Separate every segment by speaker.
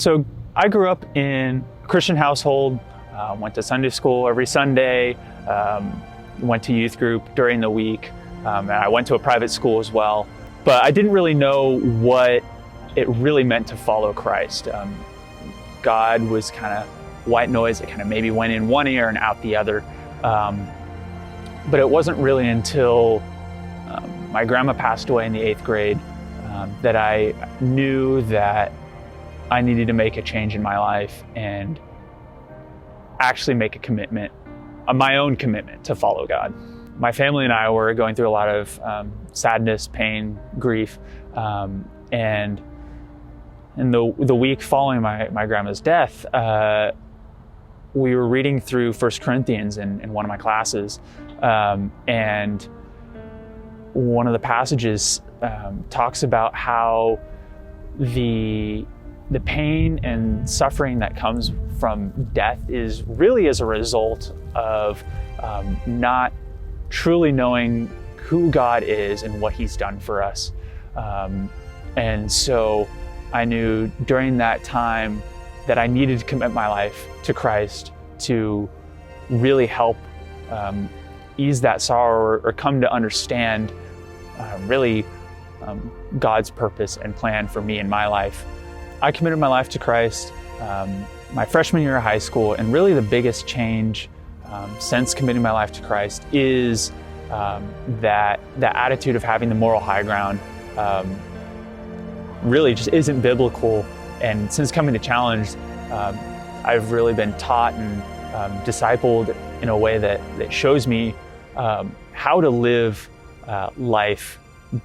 Speaker 1: So I grew up in a Christian household, went to Sunday school every Sunday, went to youth group during the week, and I went to a private school as well. But I didn't really know what it really meant to follow Christ. God was kind of white noise that kind of maybe went in one ear and out the other. But it wasn't really until my grandma passed away in the 8th grade that I knew that I needed to make a change in my life and actually make a commitment, my own commitment to follow God. My family and I were going through a lot of sadness, pain, grief, and in the week following my grandma's death, we were reading through 1 Corinthians in one of my classes, and one of the passages talks about how the pain and suffering that comes from death is really as a result of not truly knowing who God is and what He's done for us. And so I knew during that time that I needed to commit my life to Christ to really help ease that sorrow or come to understand really God's purpose and plan for me in my life. I committed my life to Christ my freshman year of high school, and really the biggest change since committing my life to Christ is that attitude of having the moral high ground really just isn't biblical. And since coming to Challenge, I've really been taught and discipled in a way that shows me how to live life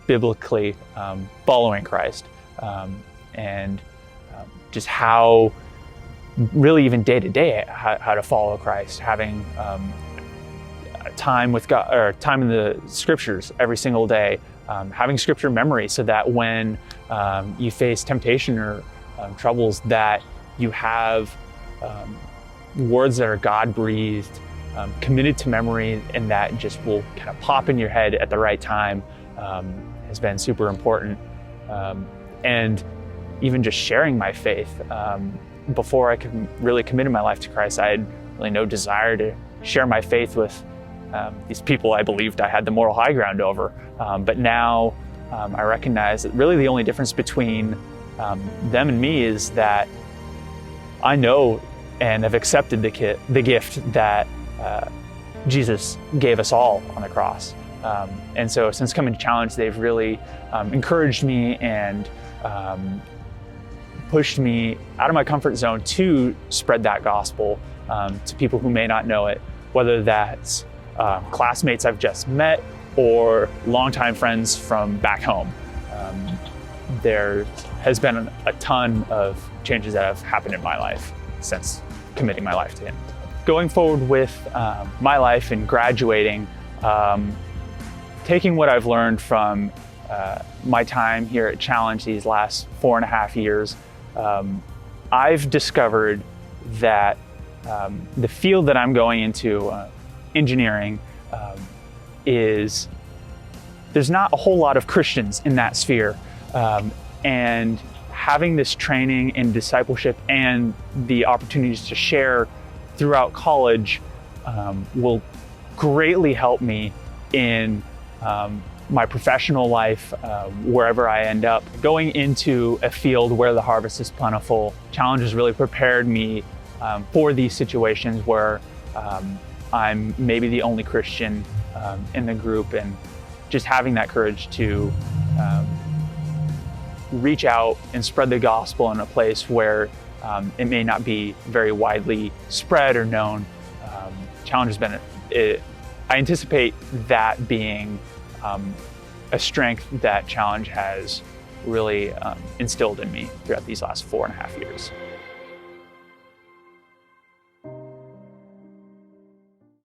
Speaker 1: biblically, following Christ, and just how really even day to day how to follow Christ, having time with God or time in the scriptures every single day, having scripture memory so that when you face temptation or troubles, that you have words that are God-breathed, committed to memory, and that just will kind of pop in your head at the right time, has been super important. And even just sharing my faith. Before I could really committed my life to Christ, I had really no desire to share my faith with these people I believed I had the moral high ground over. But now I recognize that really the only difference between them and me is that I know and have accepted the gift that Jesus gave us all on the cross. And so since coming to Challenge, they've really encouraged me and pushed me out of my comfort zone to spread that gospel to people who may not know it, whether that's classmates I've just met or longtime friends from back home. There has been a ton of changes that have happened in my life since committing my life to Him. Going forward with my life and graduating, taking what I've learned from my time here at Challenge these last 4.5 years, I've discovered that the field that I'm going into, engineering, there's not a whole lot of Christians in that sphere. And having this training and discipleship and the opportunities to share throughout college will greatly help me in my professional life, wherever I end up. Going into a field where the harvest is plentiful, Challenge has really prepared me for these situations where I'm maybe the only Christian in the group, and just having that courage to reach out and spread the gospel in a place where it may not be very widely spread or known. Challenge has been, I anticipate that being a strength that Challenge has really instilled in me throughout these last 4.5 years.